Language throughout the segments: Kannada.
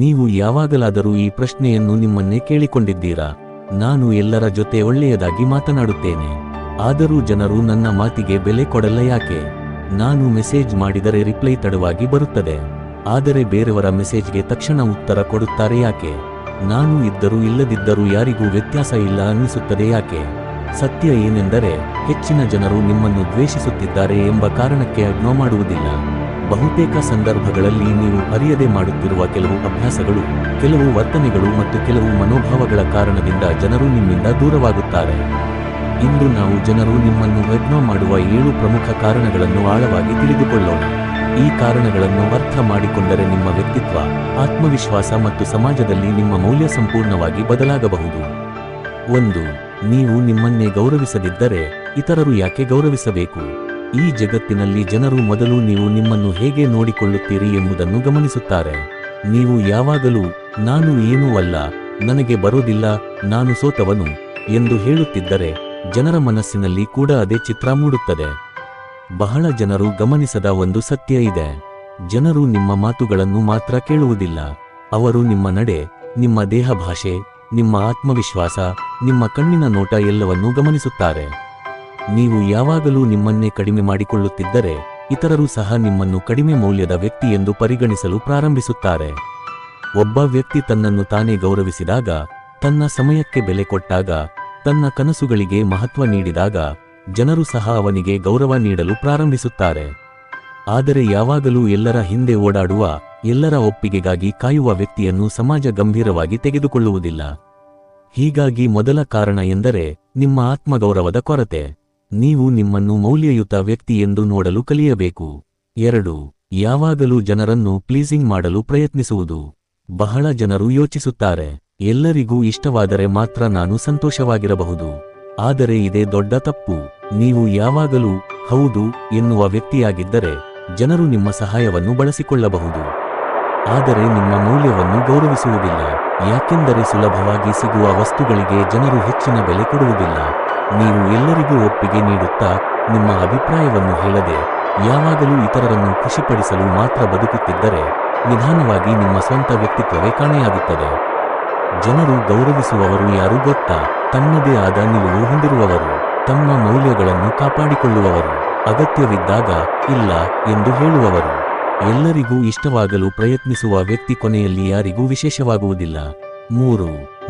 ನೀವು ಯಾವಾಗಲಾದರೂ ಈ ಪ್ರಶ್ನೆಯನ್ನು ನಿಮ್ಮನ್ನೇ ಕೇಳಿಕೊಂಡಿದ್ದೀರಾ? ನಾನು ಎಲ್ಲರ ಜೊತೆ ಒಳ್ಳೆಯದಾಗಿ ಮಾತನಾಡುತ್ತೇನೆ, ಆದರೂ ಜನರು ನನ್ನ ಮಾತಿಗೆ ಬೆಲೆ ಕೊಡಲ್ಲ ಯಾಕೆ? ನಾನು ಮೆಸೇಜ್ ಮಾಡಿದರೆ ರಿಪ್ಲೈ ತಡವಾಗಿ ಬರುತ್ತದೆ, ಆದರೆ ಬೇರೆಯವರ ಮೆಸೇಜ್ಗೆ ತಕ್ಷಣ ಉತ್ತರ ಕೊಡುತ್ತಾರೆ ಯಾಕೆ? ನಾನು ಇದ್ದರೂ ಇಲ್ಲದಿದ್ದರೂ ಯಾರಿಗೂ ವ್ಯತ್ಯಾಸ ಇಲ್ಲ ಅನ್ನಿಸುತ್ತದೆ ಯಾಕೆ? ಸತ್ಯ ಏನೆಂದರೆ, ಹೆಚ್ಚಿನ ಜನರು ನಿಮ್ಮನ್ನು ದ್ವೇಷಿಸುತ್ತಿದ್ದಾರೆ ಎಂಬ ಕಾರಣಕ್ಕೆ ಇಗ್ನೋರ್ ಮಾಡುವುದಿಲ್ಲ. ಬಹುತೇಕ ಸಂದರ್ಭಗಳಲ್ಲಿ ನೀವು ಅರಿಯದೆ ಮಾಡುತ್ತಿರುವ ಕೆಲವು ಅಭ್ಯಾಸಗಳು, ಕೆಲವು ವರ್ತನೆಗಳು ಮತ್ತು ಕೆಲವು ಮನೋಭಾವಗಳ ಕಾರಣದಿಂದ ಜನರು ನಿಮ್ಮಿಂದ ದೂರವಾಗುತ್ತಾರೆ. ಇಂದು ನಾವು ಜನರು ನಿಮ್ಮನ್ನು ಇಗ್ನೋರ್ ಮಾಡುವ 7 ಪ್ರಮುಖ ಕಾರಣಗಳನ್ನು ಆಳವಾಗಿ ತಿಳಿದುಕೊಳ್ಳೋಣ. ಈ ಕಾರಣಗಳನ್ನು ಅರ್ಥ ಮಾಡಿಕೊಂಡರೆ ನಿಮ್ಮ ವ್ಯಕ್ತಿತ್ವ, ಆತ್ಮವಿಶ್ವಾಸ ಮತ್ತು ಸಮಾಜದಲ್ಲಿ ನಿಮ್ಮ ಮೌಲ್ಯ ಸಂಪೂರ್ಣವಾಗಿ ಬದಲಾಗಬಹುದು. 1. ನೀವು ನಿಮ್ಮನ್ನೇ ಗೌರವಿಸದಿದ್ದರೆ ಇತರರು ಯಾಕೆ ಗೌರವಿಸಬೇಕು? ಈ ಜಗತ್ತಿನಲ್ಲಿ ಜನರು ಮೊದಲು ನೀವು ನಿಮ್ಮನ್ನು ಹೇಗೆ ನೋಡಿಕೊಳ್ಳುತ್ತೀರಿ ಎಂಬುದನ್ನು ಗಮನಿಸುತ್ತಾರೆ. ನೀವು ಯಾವಾಗಲೂ ನಾನು ಏನೂ ಅಲ್ಲ, ನನಗೆ ಬರೋದಿಲ್ಲ, ನಾನು ಸೋತವನು ಎಂದು ಹೇಳುತ್ತಿದ್ದರೆ ಜನರ ಮನಸ್ಸಿನಲ್ಲಿ ಕೂಡ ಅದೇ ಚಿತ್ರ ಮೂಡುತ್ತದೆ. ಬಹಳ ಜನರು ಗಮನಿಸದ ಒಂದು ಸತ್ಯ ಇದೆ. ಜನರು ನಿಮ್ಮ ಮಾತುಗಳನ್ನು ಮಾತ್ರ ಕೇಳುವುದಿಲ್ಲ, ಅವರು ನಿಮ್ಮ ನಡೆ, ನಿಮ್ಮ ದೇಹ ಭಾಷೆ, ನಿಮ್ಮ ಆತ್ಮವಿಶ್ವಾಸ, ನಿಮ್ಮ ಕಣ್ಣಿನ ನೋಟ ಎಲ್ಲವನ್ನೂ ಗಮನಿಸುತ್ತಾರೆ. ನೀವು ಯಾವಾಗಲೂ ನಿಮ್ಮನ್ನೇ ಕಡಿಮೆ ಮಾಡಿಕೊಳ್ಳುತ್ತಿದ್ದರೆ ಇತರರು ಸಹ ನಿಮ್ಮನ್ನು ಕಡಿಮೆ ಮೌಲ್ಯದ ವ್ಯಕ್ತಿ ಎಂದು ಪರಿಗಣಿಸಲು ಪ್ರಾರಂಭಿಸುತ್ತಾರೆ. ಒಬ್ಬ ವ್ಯಕ್ತಿ ತನ್ನನ್ನು ತಾನೇ ಗೌರವಿಸಿದಾಗ, ತನ್ನ ಸಮಯಕ್ಕೆ ಬೆಲೆ ಕೊಟ್ಟಾಗ, ತನ್ನ ಕನಸುಗಳಿಗೆ ಮಹತ್ವ ನೀಡಿದಾಗ ಜನರು ಸಹ ಅವನಿಗೆ ಗೌರವ ನೀಡಲು ಪ್ರಾರಂಭಿಸುತ್ತಾರೆ. ಆದರೆ ಯಾವಾಗಲೂ ಎಲ್ಲರ ಹಿಂದೆ ಓಡಾಡುವ, ಎಲ್ಲರ ಒಪ್ಪಿಗೆಗಾಗಿ ಕಾಯುವ ವ್ಯಕ್ತಿಯನ್ನು ಸಮಾಜ ಗಂಭೀರವಾಗಿ ತೆಗೆದುಕೊಳ್ಳುವುದಿಲ್ಲ. ಹೀಗಾಗಿ ಮೊದಲ ಕಾರಣ ಎಂದರೆ ನಿಮ್ಮ ಆತ್ಮಗೌರವದ ಕೊರತೆ. ನೀವು ನಿಮ್ಮನ್ನು ಮೌಲ್ಯಯುತ ವ್ಯಕ್ತಿ ಎಂದು ನೋಡಲು ಕಲಿಯಬೇಕು. 2. ಯಾವಾಗಲೂ ಜನರನ್ನು ಪ್ಲೀಸಿಂಗ್ ಮಾಡಲು ಪ್ರಯತ್ನಿಸುವುದು. ಬಹಳ ಜನರು ಯೋಚಿಸುತ್ತಾರೆ, ಎಲ್ಲರಿಗೂ ಇಷ್ಟವಾದರೆ ಮಾತ್ರ ನಾನು ಸಂತೋಷವಾಗಿರಬಹುದು. ಆದರೆ ಇದೇ ದೊಡ್ಡ ತಪ್ಪು. ನೀವು ಯಾವಾಗಲೂ ಹೌದು ಎನ್ನುವ ವ್ಯಕ್ತಿಯಾಗಿದ್ದರೆ ಜನರು ನಿಮ್ಮ ಸಹಾಯವನ್ನು ಬಳಸಿಕೊಳ್ಳಬಹುದು, ಆದರೆ ನಿಮ್ಮ ಮೌಲ್ಯವನ್ನು ಗೌರವಿಸುವುದಿಲ್ಲ. ಯಾಕೆಂದರೆ ಸುಲಭವಾಗಿ ಸಿಗುವ ವಸ್ತುಗಳಿಗೆ ಜನರು ಹೆಚ್ಚಿನ ಬೆಲೆ ಕೊಡುವುದಿಲ್ಲ. ನೀವು ಎಲ್ಲರಿಗೂ ಒಪ್ಪಿಗೆ ನೀಡುತ್ತಾ, ನಿಮ್ಮ ಅಭಿಪ್ರಾಯವನ್ನು ಹೇಳದೆ, ಯಾವಾಗಲೂ ಇತರರನ್ನು ಖುಷಿಪಡಿಸಲು ಮಾತ್ರ ಬದುಕುತ್ತಿದ್ದರೆ ನಿಧಾನವಾಗಿ ನಿಮ್ಮ ಸ್ವಂತ ವ್ಯಕ್ತಿತ್ವವೇ ಕಾಣೆಯಾಗುತ್ತದೆ. ಜನರು ಗೌರವಿಸುವವರು ಯಾರು ಗೊತ್ತಾ? ತನ್ನದೇ ಆದ ನಿಲುವು ಹೊಂದಿರುವವರು, ತಮ್ಮ ಮೌಲ್ಯಗಳನ್ನು ಕಾಪಾಡಿಕೊಳ್ಳುವವರು, ಅಗತ್ಯವಿದ್ದಾಗ ಇಲ್ಲ ಎಂದು ಹೇಳುವವರು. ಎಲ್ಲರಿಗೂ ಇಷ್ಟವಾಗಲು ಪ್ರಯತ್ನಿಸುವ ವ್ಯಕ್ತಿ ಕೊನೆಯಲ್ಲಿ ಯಾರಿಗೂ ವಿಶೇಷವಾಗುವುದಿಲ್ಲ. 3.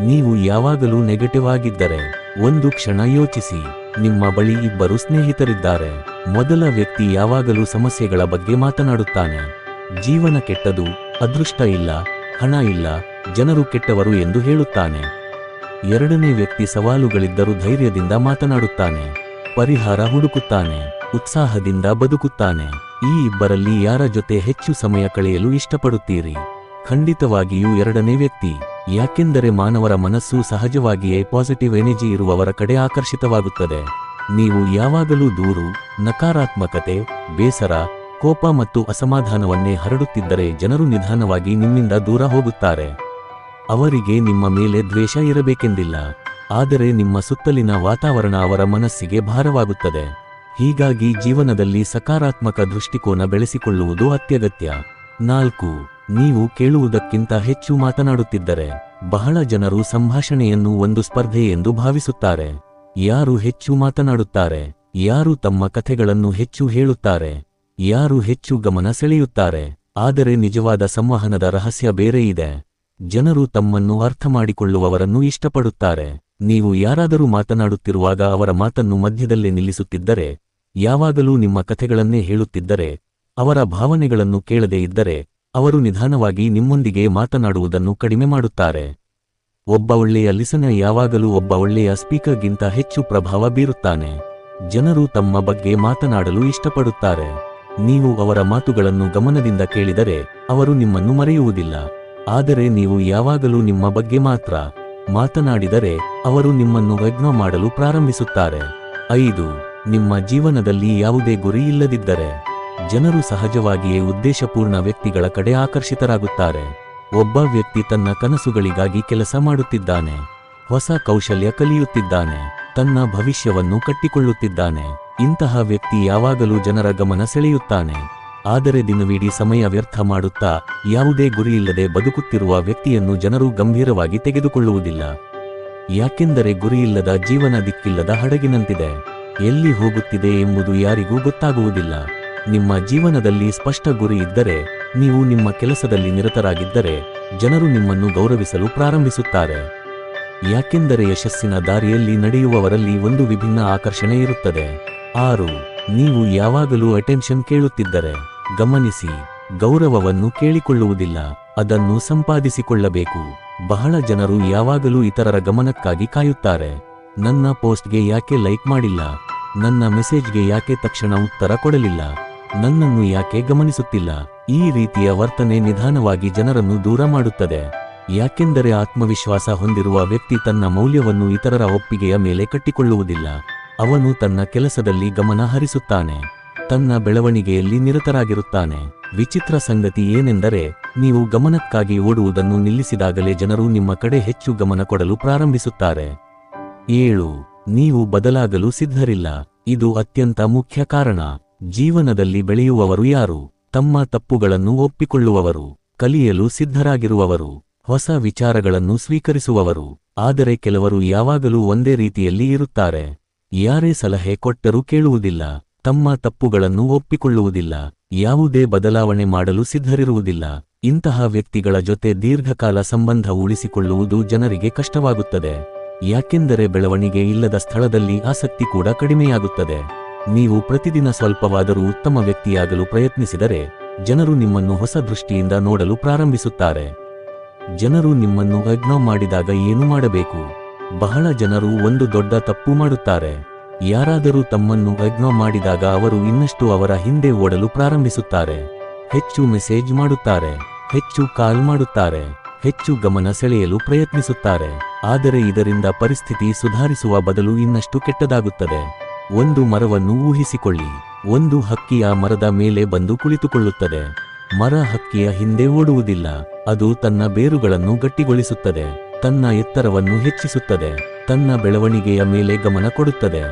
ನೀವು ಯಾವಾಗಲೂ ನೆಗೆಟಿವ್ ಆಗಿದ್ದರೆ. ಒಂದು ಕ್ಷಣ ಯೋಚಿಸಿ, ನಿಮ್ಮ ಬಳಿ ಇಬ್ಬರು ಸ್ನೇಹಿತರಿದ್ದಾರೆ. ಮೊದಲ ವ್ಯಕ್ತಿ ಯಾವಾಗಲೂ ಸಮಸ್ಯೆಗಳ ಬಗ್ಗೆ ಮಾತನಾಡುತ್ತಾನೆ. ಜೀವನ ಕೆಟ್ಟದು, ಅದೃಷ್ಟ ಇಲ್ಲ, ಹಣ ಇಲ್ಲ, ಜನರು ಕೆಟ್ಟವರು ಎಂದು ಹೇಳುತ್ತಾನೆ. ಎರಡನೇ ವ್ಯಕ್ತಿ ಸವಾಲುಗಳಿದ್ದರೂ ಧೈರ್ಯದಿಂದ ಮಾತನಾಡುತ್ತಾನೆ, ಪರಿಹಾರ ಹುಡುಕುತ್ತಾನೆ, ಉತ್ಸಾಹದಿಂದ ಬದುಕುತ್ತಾನೆ. ಈ ಇಬ್ಬರಲ್ಲಿ ಯಾರ ಜೊತೆ ಹೆಚ್ಚು ಸಮಯ ಕಳೆಯಲು ಇಷ್ಟಪಡುತ್ತೀರಿ? ಖಂಡಿತವಾಗಿಯೂ ಎರಡನೇ ವ್ಯಕ್ತಿ. ಯಾಕೆಂದರೆ ಮಾನವರ ಮನಸ್ಸು ಸಹಜವಾಗಿಯೇ ಪಾಸಿಟಿವ್ ಎನರ್ಜಿ ಇರುವವರ ಕಡೆ ಆಕರ್ಷಿತವಾಗುತ್ತದೆ. ನೀವು ಯಾವಾಗಲೂ ದೂರು, ನಕಾರಾತ್ಮಕತೆ, ಬೇಸರ, ಕೋಪ ಮತ್ತು ಅಸಮಾಧಾನವನ್ನೇ ಹರಡುತ್ತಿದ್ದರೆ ಜನರು ನಿಧಾನವಾಗಿ ನಿಮ್ಮಿಂದ ದೂರ ಹೋಗುತ್ತಾರೆ. ಅವರಿಗೆ ನಿಮ್ಮ ಮೇಲೆ ದ್ವೇಷ ಇರಬೇಕೆಂದಿಲ್ಲ, ಆದರೆ ನಿಮ್ಮ ಸುತ್ತಲಿನ ವಾತಾವರಣ ಅವರ ಮನಸ್ಸಿಗೆ ಭಾರವಾಗುತ್ತದೆ. ಹೀಗಾಗಿ ಜೀವನದಲ್ಲಿ ಸಕಾರಾತ್ಮಕ ದೃಷ್ಟಿಕೋನ ಬೆಳೆಸಿಕೊಳ್ಳುವುದು ಅತ್ಯಗತ್ಯ. 4. ನೀವು ಕೇಳುವುದಕ್ಕಿಂತ ಹೆಚ್ಚು ಮಾತನಾಡುತ್ತಿದ್ದರೆ. ಬಹಳ ಜನರು ಸಂಭಾಷಣೆಯನ್ನು ಒಂದು ಸ್ಪರ್ಧೆ ಎಂದು ಭಾವಿಸುತ್ತಾರೆ. ಯಾರು ಹೆಚ್ಚು ಮಾತನಾಡುತ್ತಾರೆ, ಯಾರು ತಮ್ಮ ಕಥೆಗಳನ್ನು ಹೆಚ್ಚು ಹೇಳುತ್ತಾರೆ, ಯಾರು ಹೆಚ್ಚು ಗಮನ ಸೆಳೆಯುತ್ತಾರೆ. ಆದರೆ ನಿಜವಾದ ಸಂವಹನದ ರಹಸ್ಯ ಬೇರೆ ಇದೆ. ಜನರು ತಮ್ಮನ್ನು ಅರ್ಥಮಾಡಿಕೊಳ್ಳುವವರನ್ನು ಇಷ್ಟಪಡುತ್ತಾರೆ. ನೀವು ಯಾರಾದರೂ ಮಾತನಾಡುತ್ತಿರುವಾಗ ಅವರ ಮಾತನ್ನು ಮಧ್ಯದಲ್ಲೇ ನಿಲ್ಲಿಸುತ್ತಿದ್ದರೆ, ಯಾವಾಗಲೂ ನಿಮ್ಮ ಕಥೆಗಳನ್ನೇ ಹೇಳುತ್ತಿದ್ದರೆ, ಅವರ ಭಾವನೆಗಳನ್ನು ಕೇಳದೇ ಇದ್ದರೆ, ಅವರು ನಿಧಾನವಾಗಿ ನಿಮ್ಮೊಂದಿಗೆ ಮಾತನಾಡುವುದನ್ನು ಕಡಿಮೆ ಮಾಡುತ್ತಾರೆ. ಒಬ್ಬ ಒಳ್ಳೆಯ ಲಿಸನರ್ ಯಾವಾಗಲೂ ಒಬ್ಬ ಒಳ್ಳೆಯ ಸ್ಪೀಕರ್ಗಿಂತ ಹೆಚ್ಚು ಪ್ರಭಾವ ಬೀರುತ್ತಾನೆ. ಜನರು ತಮ್ಮ ಬಗ್ಗೆ ಮಾತನಾಡಲು ಇಷ್ಟಪಡುತ್ತಾರೆ. ನೀವು ಅವರ ಮಾತುಗಳನ್ನು ಗಮನದಿಂದ ಕೇಳಿದರೆ ಅವರು ನಿಮ್ಮನ್ನು ಮರೆಯುವುದಿಲ್ಲ. ಆದರೆ ನೀವು ಯಾವಾಗಲೂ ನಿಮ್ಮ ಬಗ್ಗೆ ಮಾತ್ರ ಮಾತನಾಡಿದರೆ ಅವರು ನಿಮ್ಮನ್ನು ಇಗ್ನೋರ್ ಮಾಡಲು ಪ್ರಾರಂಭಿಸುತ್ತಾರೆ. 5. ನಿಮ್ಮ ಜೀವನದಲ್ಲಿ ಯಾವುದೇ ಗುರಿ ಇಲ್ಲದಿದ್ದರೆ. ಜನರು ಸಹಜವಾಗಿಯೇ ಉದ್ದೇಶಪೂರ್ಣ ವ್ಯಕ್ತಿಗಳ ಕಡೆ ಆಕರ್ಷಿತರಾಗುತ್ತಾರೆ. ಒಬ್ಬ ವ್ಯಕ್ತಿ ತನ್ನ ಕನಸುಗಳಿಗಾಗಿ ಕೆಲಸ ಮಾಡುತ್ತಿದ್ದಾನೆ, ಹೊಸ ಕೌಶಲ್ಯ ಕಲಿಯುತ್ತಿದ್ದಾನೆ, ತನ್ನ ಭವಿಷ್ಯವನ್ನು ಕಟ್ಟಿಕೊಳ್ಳುತ್ತಿದ್ದಾನೆ. ಇಂತಹ ವ್ಯಕ್ತಿ ಯಾವಾಗಲೂ ಜನರ ಗಮನ ಸೆಳೆಯುತ್ತಾನೆ. ಆದರೆ ದಿನವಿಡೀ ಸಮಯ ವ್ಯರ್ಥ ಮಾಡುತ್ತಾ ಯಾವುದೇ ಗುರಿಯಿಲ್ಲದೆ ಬದುಕುತ್ತಿರುವ ವ್ಯಕ್ತಿಯನ್ನು ಜನರು ಗಂಭೀರವಾಗಿ ತೆಗೆದುಕೊಳ್ಳುವುದಿಲ್ಲ. ಯಾಕೆಂದರೆ ಗುರಿಯಿಲ್ಲದ ಜೀವನ ದಿಕ್ಕಿಲ್ಲದ ಹಡಗಿನಂತಿದೆ. ಎಲ್ಲಿ ಹೋಗುತ್ತಿದೆ ಎಂಬುದು ಯಾರಿಗೂ ಗೊತ್ತಾಗುವುದಿಲ್ಲ. ನಿಮ್ಮ ಜೀವನದಲ್ಲಿ ಸ್ಪಷ್ಟ ಗುರಿ ಇದ್ದರೆ, ನೀವು ನಿಮ್ಮ ಕೆಲಸದಲ್ಲಿ ನಿರತರಾಗಿದ್ದರೆ, ಜನರು ನಿಮ್ಮನ್ನು ಗೌರವಿಸಲು ಪ್ರಾರಂಭಿಸುತ್ತಾರೆ. ಯಾಕೆಂದರೆ ಯಶಸ್ಸಿನ ದಾರಿಯಲ್ಲಿ ನಡೆಯುವವರಲ್ಲಿ ಒಂದು ವಿಭಿನ್ನ ಆಕರ್ಷಣೆ ಇರುತ್ತದೆ. 6. ನೀವು ಯಾವಾಗಲೂ ಅಟೆನ್ಷನ್ ಕೇಳುತ್ತಿದ್ದರೆ. ಗಮನಿಸಿ, ಗೌರವವನ್ನು ಕೇಳಿಕೊಳ್ಳುವುದಿಲ್ಲ, ಅದನ್ನು ಸಂಪಾದಿಸಿಕೊಳ್ಳಬೇಕು. ಬಹಳ ಜನರು ಯಾವಾಗಲೂ ಇತರರ ಗಮನಕ್ಕಾಗಿ ಕಾಯುತ್ತಾರೆ. ನನ್ನ ಪೋಸ್ಟ್ಗೆ ಯಾಕೆ ಲೈಕ್ ಮಾಡಿಲ್ಲ, ನನ್ನ ಮೆಸೇಜ್ಗೆ ಯಾಕೆ ತಕ್ಷಣ ಉತ್ತರ ಕೊಡಲಿಲ್ಲ, ನನ್ನನ್ನು ಯಾಕೆ ಗಮನಿಸುತ್ತಿಲ್ಲ. ಈ ರೀತಿಯ ವರ್ತನೆ ನಿಧಾನವಾಗಿ ಜನರನ್ನು ದೂರ ಮಾಡುತ್ತದೆ. ಯಾಕೆಂದರೆ ಆತ್ಮವಿಶ್ವಾಸ ಹೊಂದಿರುವ ವ್ಯಕ್ತಿ ತನ್ನ ಮೌಲ್ಯವನ್ನು ಇತರರ ಒಪ್ಪಿಗೆಯ ಮೇಲೆ ಕಟ್ಟಿಕೊಳ್ಳುವುದಿಲ್ಲ. ಅವನು ತನ್ನ ಕೆಲಸದಲ್ಲಿ ಗಮನ ಹರಿಸುತ್ತಾನೆ, ತನ್ನ ಬೆಳವಣಿಗೆಯಲ್ಲಿ ನಿರತರಾಗಿರುತ್ತಾನೆ. ವಿಚಿತ್ರ ಸಂಗತಿ ಏನೆಂದರೆ, ನೀವು ಗಮನಕ್ಕಾಗಿ ಓಡುವುದನ್ನು ನಿಲ್ಲಿಸಿದಾಗಲೇ ಜನರು ನಿಮ್ಮ ಕಡೆ ಹೆಚ್ಚು ಗಮನ ಕೊಡಲು ಪ್ರಾರಂಭಿಸುತ್ತಾರೆ. 7. ನೀವು ಬದಲಾಗಲು ಸಿದ್ಧರಿಲ್ಲ. ಇದು ಅತ್ಯಂತ ಮುಖ್ಯ ಕಾರಣ. ಜೀವನದಲ್ಲಿ ಬೆಳೆಯುವವರು ಯಾರು? ತಮ್ಮ ತಪ್ಪುಗಳನ್ನು ಒಪ್ಪಿಕೊಳ್ಳುವವರು, ಕಲಿಯಲು ಸಿದ್ಧರಾಗಿರುವವರು, ಹೊಸ ವಿಚಾರಗಳನ್ನು ಸ್ವೀಕರಿಸುವವರು. ಆದರೆ ಕೆಲವರು ಯಾವಾಗಲೂ ಒಂದೇ ರೀತಿಯಲ್ಲಿ ಇರುತ್ತಾರೆ. ಯಾರೇ ಸಲಹೆ ಕೊಟ್ಟರೂ ಕೇಳುವುದಿಲ್ಲ, ತಮ್ಮ ತಪ್ಪುಗಳನ್ನು ಒಪ್ಪಿಕೊಳ್ಳುವುದಿಲ್ಲ, ಯಾವುದೇ ಬದಲಾವಣೆ ಮಾಡಲು ಸಿದ್ಧರಿರುವುದಿಲ್ಲ. ಇಂತಹ ವ್ಯಕ್ತಿಗಳ ಜೊತೆ ದೀರ್ಘಕಾಲ ಸಂಬಂಧ ಉಳಿಸಿಕೊಳ್ಳುವುದು ಜನರಿಗೆ ಕಷ್ಟವಾಗುತ್ತದೆ. ಯಾಕೆಂದರೆ ಬೆಳವಣಿಗೆ ಇಲ್ಲದ ಸ್ಥಳದಲ್ಲಿ ಆಸಕ್ತಿ ಕೂಡ ಕಡಿಮೆಯಾಗುತ್ತದೆ. ನೀವು ಪ್ರತಿದಿನ ಸ್ವಲ್ಪವಾದರೂ ಉತ್ತಮ ವ್ಯಕ್ತಿಯಾಗಲು ಪ್ರಯತ್ನಿಸಿದರೆ, ಜನರು ನಿಮ್ಮನ್ನು ಹೊಸ ದೃಷ್ಟಿಯಿಂದ ನೋಡಲು ಪ್ರಾರಂಭಿಸುತ್ತಾರೆ. ಜನರು ನಿಮ್ಮನ್ನು ಇಗ್ನೋರ್ ಮಾಡಿದಾಗ ಏನು ಮಾಡಬೇಕು? ಬಹಳ ಜನರು ಒಂದು ದೊಡ್ಡ ತಪ್ಪು ಮಾಡುತ್ತಾರೆ. ಯಾರಾದರೂ ತಮ್ಮನ್ನು ಇಗ್ನೋರ್ ಮಾಡಿದಾಗ ಅವರು ಇನ್ನಷ್ಟು ಅವರ ಹಿಂದೆ ಓಡಲು ಪ್ರಾರಂಭಿಸುತ್ತಾರೆ. ಹೆಚ್ಚು ಮೆಸೇಜ್ ಮಾಡುತ್ತಾರೆ, ಹೆಚ್ಚು ಕಾಲ್ ಮಾಡುತ್ತಾರೆ, ಹೆಚ್ಚು ಗಮನ ಸೆಳೆಯಲು ಪ್ರಯತ್ನಿಸುತ್ತಾರೆ. ಆದರೆ ಇದರಿಂದ ಪರಿಸ್ಥಿತಿ ಸುಧಾರಿಸುವ ಬದಲು ಇನ್ನಷ್ಟು ಕೆಟ್ಟದಾಗುತ್ತದೆ. ಒಂದು ಮರವನ್ನು ಊಹಿಸಿಕೊಳ್ಳಿ. ಒಂದು ಹಕ್ಕಿ ಆ ಮರದ ಮೇಲೆ ಬಂದು ಕುಳಿತುಕೊಳ್ಳುತ್ತದೆ. ಮರ ಹಕ್ಕಿಯ ಹಿಂದೆ ಓಡುವುದಿಲ್ಲ. ಅದು ತನ್ನ ಬೇರುಗಳನ್ನು ಗಟ್ಟಿಗೊಳಿಸುತ್ತದೆ, ತನ್ನ ಎತ್ತರವನ್ನು ಹೆಚ್ಚಿಸುತ್ತದೆ, ತನ್ನ ಬೆಳವಣಿಗೆಯ ಮೇಲೆ ಗಮನ ಕೊಡುತ್ತದೆ.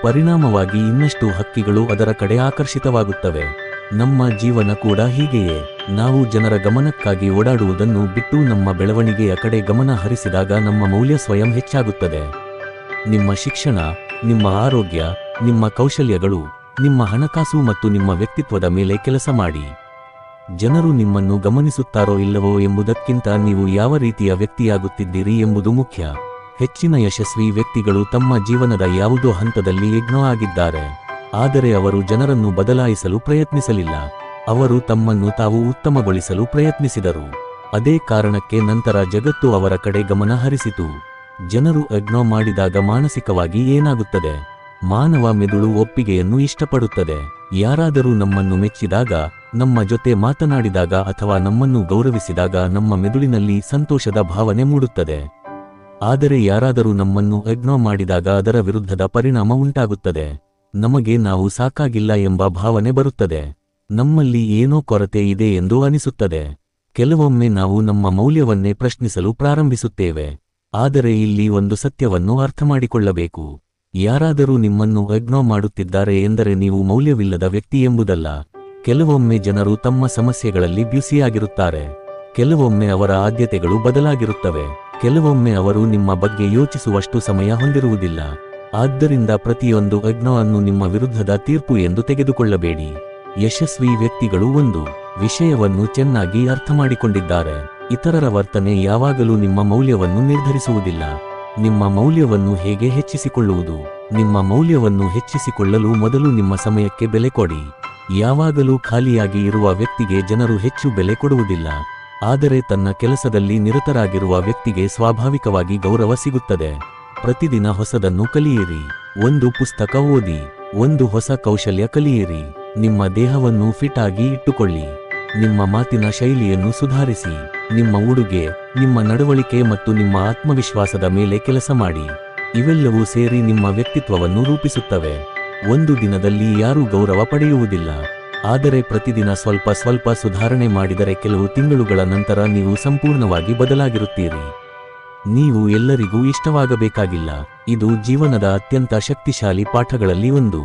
ಪರಿಣಾಮವಾಗಿ ಇನ್ನಷ್ಟು ಹಕ್ಕಿಗಳು ಅದರ ಕಡೆ ಆಕರ್ಷಿತವಾಗುತ್ತವೆ. ನಮ್ಮ ಜೀವನ ಕೂಡ ಹೀಗೆಯೇ. ನಾವು ಜನರ ಗಮನಕ್ಕಾಗಿ ಓಡಾಡುವುದನ್ನು ಬಿಟ್ಟು ನಮ್ಮ ಬೆಳವಣಿಗೆಯ ಕಡೆ ಗಮನ ಹರಿಸಿದಾಗ ನಮ್ಮ ಮೌಲ್ಯ ಸ್ವಯಂ ಹೆಚ್ಚಾಗುತ್ತದೆ. ನಿಮ್ಮ ಶಿಕ್ಷಣ, ನಿಮ್ಮ ಆರೋಗ್ಯ, ನಿಮ್ಮ ಕೌಶಲ್ಯಗಳು, ನಿಮ್ಮ ಹಣಕಾಸು ಮತ್ತು ನಿಮ್ಮ ವ್ಯಕ್ತಿತ್ವದ ಮೇಲೆ ಕೆಲಸ ಮಾಡಿ. ಜನರು ನಿಮ್ಮನ್ನು ಗಮನಿಸುತ್ತಾರೋ ಇಲ್ಲವೋ ಎಂಬುದಕ್ಕಿಂತ ನೀವು ಯಾವ ರೀತಿಯ ವ್ಯಕ್ತಿಯಾಗುತ್ತಿದ್ದೀರಿ ಎಂಬುದು ಮುಖ್ಯ. ಹೆಚ್ಚಿನ ಯಶಸ್ವಿ ವ್ಯಕ್ತಿಗಳು ತಮ್ಮ ಜೀವನದ ಯಾವುದೋ ಹಂತದಲ್ಲಿ ಇಗ್ನೋರ್ ಆಗಿದ್ದಾರೆ. ಆದರೆ ಅವರು ಜನರನ್ನು ಬದಲಾಯಿಸಲು ಪ್ರಯತ್ನಿಸಲಿಲ್ಲ. ಅವರು ತಮ್ಮನ್ನು ತಾವು ಉತ್ತಮಗೊಳಿಸಲು ಪ್ರಯತ್ನಿಸಿದರು. ಅದೇ ಕಾರಣಕ್ಕೆ ನಂತರ ಜಗತ್ತು ಅವರ ಕಡೆ ಗಮನ ಹರಿಸಿತು. ಜನರು ಇಗ್ನೋರ್ ಮಾಡಿದಾಗ ಮಾನಸಿಕವಾಗಿ ಏನಾಗುತ್ತದೆ? ಮಾನವ ಮೆದುಳು ಒಪ್ಪಿಗೆಯನ್ನು ಇಷ್ಟಪಡುತ್ತದೆ. ಯಾರಾದರೂ ನಮ್ಮನ್ನು ಮೆಚ್ಚಿದಾಗ, ನಮ್ಮ ಜೊತೆ ಮಾತನಾಡಿದಾಗ ಅಥವಾ ನಮ್ಮನ್ನು ಗೌರವಿಸಿದಾಗ ನಮ್ಮ ಮೆದುಳಿನಲ್ಲಿ ಸಂತೋಷದ ಭಾವನೆ ಮೂಡುತ್ತದೆ. ಆದರೆ ಯಾರಾದರೂ ನಮ್ಮನ್ನು ಇಗ್ನೋರ್ ಮಾಡಿದಾಗ ಅದರ ವಿರುದ್ಧದ ಪರಿಣಾಮ ಉಂಟಾಗುತ್ತದೆ. ನಮಗೆ ನಾವು ಸಾಕಾಗಿಲ್ಲ ಎಂಬ ಭಾವನೆ ಬರುತ್ತದೆ. ನಮ್ಮಲ್ಲಿ ಏನೋ ಕೊರತೆ ಇದೆ ಎಂದು ಅನಿಸುತ್ತದೆ. ಕೆಲವೊಮ್ಮೆ ನಾವು ನಮ್ಮ ಮೌಲ್ಯವನ್ನೇ ಪ್ರಶ್ನಿಸಲು ಪ್ರಾರಂಭಿಸುತ್ತೇವೆ. ಆದರೆ ಇಲ್ಲಿ ಒಂದು ಸತ್ಯವನ್ನು ಅರ್ಥಮಾಡಿಕೊಳ್ಳಬೇಕು. ಯಾರಾದರೂ ನಿಮ್ಮನ್ನು ಇಗ್ನೋರ್ ಮಾಡುತ್ತಿದ್ದಾರೆ ಎಂದರೆ ನೀವು ಮೌಲ್ಯವಿಲ್ಲದ ವ್ಯಕ್ತಿ ಎಂಬುದಲ್ಲ. ಕೆಲವೊಮ್ಮೆ ಜನರು ತಮ್ಮ ಸಮಸ್ಯೆಗಳಲ್ಲಿ ಬ್ಯುಸಿಯಾಗಿರುತ್ತಾರೆ. ಕೆಲವೊಮ್ಮೆ ಅವರ ಆದ್ಯತೆಗಳು ಬದಲಾಗಿರುತ್ತವೆ. ಕೆಲವೊಮ್ಮೆ ಅವರು ನಿಮ್ಮ ಬಗ್ಗೆ ಯೋಚಿಸುವಷ್ಟು ಸಮಯ ಹೊಂದಿರುವುದಿಲ್ಲ. ಆದ್ದರಿಂದ ಪ್ರತಿಯೊಂದು ಇಗ್ನೋರ್ ಅನ್ನು ನಿಮ್ಮ ವಿರುದ್ಧದ ತೀರ್ಪು ಎಂದು ತೆಗೆದುಕೊಳ್ಳಬೇಡಿ. ಯಶಸ್ವಿ ವ್ಯಕ್ತಿಗಳು ಒಂದು ವಿಷಯವನ್ನು ಚೆನ್ನಾಗಿ ಅರ್ಥಮಾಡಿಕೊಂಡಿದ್ದಾರೆ. ಇತರರ ವರ್ತನೆ ಯಾವಾಗಲೂ ನಿಮ್ಮ ಮೌಲ್ಯವನ್ನು ನಿರ್ಧರಿಸುವುದಿಲ್ಲ. ನಿಮ್ಮ ಮೌಲ್ಯವನ್ನು ಹೇಗೆ ಹೆಚ್ಚಿಸಿಕೊಳ್ಳುವುದು? ನಿಮ್ಮ ಮೌಲ್ಯವನ್ನು ಹೆಚ್ಚಿಸಿಕೊಳ್ಳಲು ಮೊದಲು ನಿಮ್ಮ ಸಮಯಕ್ಕೆ ಬೆಲೆ ಕೊಡಿ. ಯಾವಾಗಲೂ ಖಾಲಿಯಾಗಿ ಇರುವ ವ್ಯಕ್ತಿಗೆ ಜನರು ಹೆಚ್ಚು ಬೆಲೆ ಕೊಡುವುದಿಲ್ಲ. ಆದರೆ ತನ್ನ ಕೆಲಸದಲ್ಲಿ ನಿರತರಾಗಿರುವ ವ್ಯಕ್ತಿಗೆ ಸ್ವಾಭಾವಿಕವಾಗಿ ಗೌರವ ಸಿಗುತ್ತದೆ. ಪ್ರತಿದಿನ ಹೊಸದನ್ನು ಕಲಿಯಿರಿ. ಒಂದು ಪುಸ್ತಕ ಓದಿ, ಒಂದು ಹೊಸ ಕೌಶಲ್ಯ ಕಲಿಯಿರಿ. ನಿಮ್ಮ ದೇಹವನ್ನು ಫಿಟ್ ಆಗಿ ಇಟ್ಟುಕೊಳ್ಳಿ. ನಿಮ್ಮ ಮಾತಿನ ಶೈಲಿಯನ್ನು ಸುಧಾರಿಸಿ. ನಿಮ್ಮ ಉಡುಗೆ, ನಿಮ್ಮ ನಡವಳಿಕೆ ಮತ್ತು ನಿಮ್ಮ ಆತ್ಮವಿಶ್ವಾಸದ ಮೇಲೆ ಕೆಲಸ ಮಾಡಿ. ಇವೆಲ್ಲವೂ ಸೇರಿ ನಿಮ್ಮ ವ್ಯಕ್ತಿತ್ವವನ್ನು ರೂಪಿಸುತ್ತವೆ. ಒಂದು ದಿನದಲ್ಲಿ ಯಾರೂ ಗೌರವ ಪಡೆಯುವುದಿಲ್ಲ. ಆದರೆ ಪ್ರತಿದಿನ ಸ್ವಲ್ಪ ಸ್ವಲ್ಪ ಸುಧಾರಣೆ ಮಾಡಿದರೆ ಕೆಲವು ತಿಂಗಳುಗಳ ನಂತರ ನೀವು ಸಂಪೂರ್ಣವಾಗಿ ಬದಲಾಗಿರುತ್ತೀರಿ. ನೀವು ಎಲ್ಲರಿಗೂ ಇಷ್ಟವಾಗಬೇಕಾಗಿಲ್ಲ. ಇದು ಜೀವನದ ಅತ್ಯಂತ ಶಕ್ತಿಶಾಲಿ ಪಾಠಗಳಲ್ಲಿ ಒಂದು.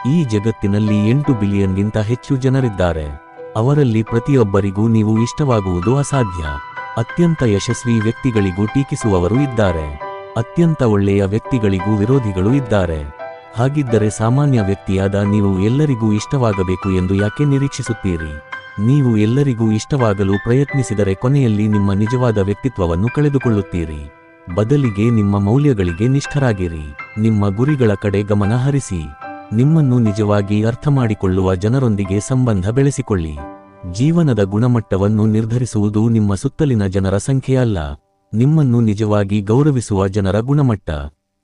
ಈ ಜಗತ್ತಿನಲ್ಲಿ 8 ಬಿಲಿಯನ್ಗಿಂತ ಹೆಚ್ಚು ಜನರಿದ್ದಾರೆ. ಅವರಲ್ಲಿ ಪ್ರತಿಯೊಬ್ಬರಿಗೂ ನೀವು ಇಷ್ಟವಾಗುವುದು ಅಸಾಧ್ಯ. ಅತ್ಯಂತ ಯಶಸ್ವಿ ವ್ಯಕ್ತಿಗಳಿಗೂ ಟೀಕಿಸುವವರು ಇದ್ದಾರೆ. ಅತ್ಯಂತ ಒಳ್ಳೆಯ ವ್ಯಕ್ತಿಗಳಿಗೂ ವಿರೋಧಿಗಳು ಇದ್ದಾರೆ. ಹಾಗಿದ್ದರೆ ಸಾಮಾನ್ಯ ವ್ಯಕ್ತಿಯಾದ ನೀವು ಎಲ್ಲರಿಗೂ ಇಷ್ಟವಾಗಬೇಕು ಎಂದು ಯಾಕೆ ನಿರೀಕ್ಷಿಸುತ್ತೀರಿ? ನೀವು ಎಲ್ಲರಿಗೂ ಇಷ್ಟವಾಗಲು ಪ್ರಯತ್ನಿಸಿದರೆ ಕೊನೆಯಲ್ಲಿ ನಿಮ್ಮ ನಿಜವಾದ ವ್ಯಕ್ತಿತ್ವವನ್ನು ಕಳೆದುಕೊಳ್ಳುತ್ತೀರಿ. ಬದಲಿಗೆ ನಿಮ್ಮ ಮೌಲ್ಯಗಳಿಗೆ ನಿಷ್ಠರಾಗಿರಿ. ನಿಮ್ಮ ಗುರಿಗಳ ಕಡೆ ಗಮನ ಹರಿಸಿ. ನಿಮ್ಮನ್ನು ನಿಜವಾಗಿ ಅರ್ಥಮಾಡಿಕೊಳ್ಳುವ ಜನರೊಂದಿಗೆ ಸಂಬಂಧ ಬೆಳೆಸಿಕೊಳ್ಳಿ. ಜೀವನದ ಗುಣಮಟ್ಟವನ್ನು ನಿರ್ಧರಿಸುವುದು ನಿಮ್ಮ ಸುತ್ತಲಿನ ಜನರ ಸಂಖ್ಯೆಯಲ್ಲ, ನಿಮ್ಮನ್ನು ನಿಜವಾಗಿ ಗೌರವಿಸುವ ಜನರ ಗುಣಮಟ್ಟ.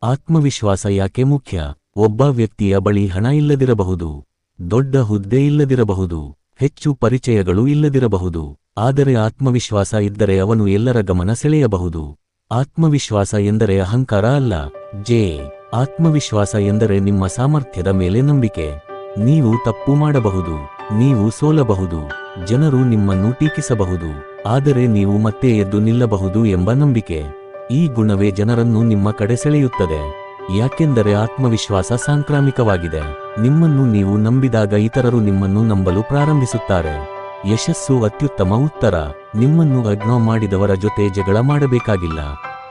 ಆತ್ಮವಿಶ್ವಾಸ ಯಾಕೆ ಮುಖ್ಯ? ಒಬ್ಬ ವ್ಯಕ್ತಿಯ ಬಳಿ ಹಣ ಇಲ್ಲದಿರಬಹುದು, ದೊಡ್ಡ ಹುದ್ದೆ ಇಲ್ಲದಿರಬಹುದು, ಹೆಚ್ಚು ಪರಿಚಯಗಳು ಇಲ್ಲದಿರಬಹುದು, ಆದರೆ ಆತ್ಮವಿಶ್ವಾಸ ಇದ್ದರೆ ಅವನು ಎಲ್ಲರ ಗಮನ ಸೆಳೆಯಬಹುದು. ಆತ್ಮವಿಶ್ವಾಸ ಎಂದರೆ ಅಹಂಕಾರ ಅಲ್ಲ. ಆತ್ಮವಿಶ್ವಾಸ ಎಂದರೆ ನಿಮ್ಮ ಸಾಮರ್ಥ್ಯದ ಮೇಲೆ ನಂಬಿಕೆ. ನೀವು ತಪ್ಪು ಮಾಡಬಹುದು, ನೀವು ಸೋಲಬಹುದು, ಜನರು ನಿಮ್ಮನ್ನು ಟೀಕಿಸಬಹುದು, ಆದರೆ ನೀವು ಮತ್ತೆ ಎದ್ದು ನಿಲ್ಲಬಹುದು ಎಂಬ ನಂಬಿಕೆ. ಈ ಗುಣವೇ ಜನರನ್ನು ನಿಮ್ಮ ಕಡೆ ಸೆಳೆಯುತ್ತದೆ. ಯಾಕೆಂದರೆ ಆತ್ಮವಿಶ್ವಾಸ ಸಾಂಕ್ರಾಮಿಕವಾಗಿದೆ. ನಿಮ್ಮನ್ನು ನೀವು ನಂಬಿದಾಗ ಇತರರು ನಿಮ್ಮನ್ನು ನಂಬಲು ಪ್ರಾರಂಭಿಸುತ್ತಾರೆ. ಯಶಸ್ಸು ಅತ್ಯುತ್ತಮ ಉತ್ತರ. ನಿಮ್ಮನ್ನು ಅಗ್ನೋ ಮಾಡಿದವರ ಜೊತೆ ಜಗಳ ಮಾಡಬೇಕಾಗಿಲ್ಲ.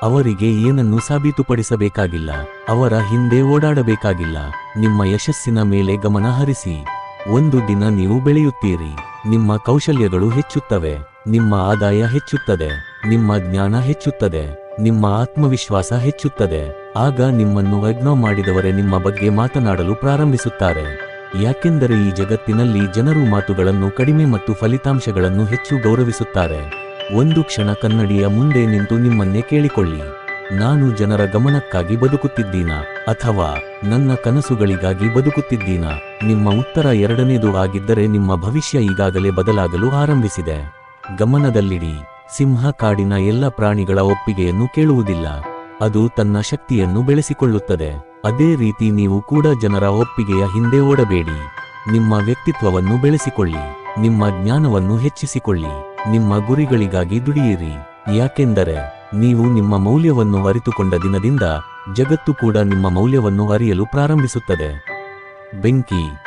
ಅವರಿಗೆ ಏನನ್ನು ಸಾಬೀತುಪಡಿಸಬೇಕಾಗಿಲ್ಲ. ಅವರ ಹಿಂದೆ ಓಡಾಡಬೇಕಾಗಿಲ್ಲ. ನಿಮ್ಮ ಯಶಸ್ಸಿನ ಮೇಲೆ ಗಮನ ಹರಿಸಿ. ಒಂದು ದಿನ ನೀವು ಬೆಳೆಯುತ್ತೀರಿ. ನಿಮ್ಮ ಕೌಶಲ್ಯಗಳು ಹೆಚ್ಚುತ್ತವೆ, ನಿಮ್ಮ ಆದಾಯ ಹೆಚ್ಚುತ್ತದೆ, ನಿಮ್ಮ ಜ್ಞಾನ ಹೆಚ್ಚುತ್ತದೆ, ನಿಮ್ಮ ಆತ್ಮವಿಶ್ವಾಸ ಹೆಚ್ಚುತ್ತದೆ. ಆಗ ನಿಮ್ಮನ್ನು ಅಗ್ನೋ ಮಾಡಿದವರೇ ನಿಮ್ಮ ಬಗ್ಗೆ ಮಾತನಾಡಲು ಪ್ರಾರಂಭಿಸುತ್ತಾರೆ. ಯಾಕೆಂದರೆ ಈ ಜಗತ್ತಿನಲ್ಲಿ ಜನರು ಮಾತುಗಳನ್ನು ಕಡಿಮೆ ಮತ್ತು ಫಲಿತಾಂಶಗಳನ್ನು ಹೆಚ್ಚು ಗೌರವಿಸುತ್ತಾರೆ. ಒಂದು ಕ್ಷಣ ಕನ್ನಡಿಯ ಮುಂದೆ ನಿಂತು ನಿಮ್ಮನ್ನೇ ಕೇಳಿಕೊಳ್ಳಿ. ನಾನು ಜನರ ಗಮನಕ್ಕಾಗಿ ಬದುಕುತ್ತಿದ್ದೀನಾ ಅಥವಾ ನನ್ನ ಕನಸುಗಳಿಗಾಗಿ ಬದುಕುತ್ತಿದ್ದೀನಾ? ನಿಮ್ಮ ಉತ್ತರ ಎರಡನೇದು ಆಗಿದ್ದರೆ ನಿಮ್ಮ ಭವಿಷ್ಯ ಈಗಾಗಲೇ ಬದಲಾಗಲು ಆರಂಭಿಸಿದೆ. ಗಮನದಲ್ಲಿಡಿ, ಸಿಂಹ ಕಾಡಿನ ಎಲ್ಲ ಪ್ರಾಣಿಗಳ ಒಪ್ಪಿಗೆಯನ್ನು ಕೇಳುವುದಿಲ್ಲ. ಅದು ತನ್ನ ಶಕ್ತಿಯನ್ನು ಬೆಳೆಸಿಕೊಳ್ಳುತ್ತದೆ. ಅದೇ ರೀತಿ ನೀವು ಕೂಡ ಜನರ ಒಪ್ಪಿಗೆಯ ಹಿಂದೆ ಓಡಬೇಡಿ. ನಿಮ್ಮ ವ್ಯಕ್ತಿತ್ವವನ್ನು ಬೆಳೆಸಿಕೊಳ್ಳಿ, ನಿಮ್ಮ ಜ್ಞಾನವನ್ನು ಹೆಚ್ಚಿಸಿಕೊಳ್ಳಿ, ನಿಮ್ಮ ಗುರಿಗಳಿಗಾಗಿ ದುಡಿಯಿರಿ. ಯಾಕೆಂದರೆ ನೀವು ನಿಮ್ಮ ಮೌಲ್ಯವನ್ನು ಅರಿತುಕೊಂಡ ದಿನದಿಂದ ಜಗತ್ತು ಕೂಡ ನಿಮ್ಮ ಮೌಲ್ಯವನ್ನು ಅರಿಯಲು ಪ್ರಾರಂಭಿಸುತ್ತದೆ. ಬೆಂಕಿ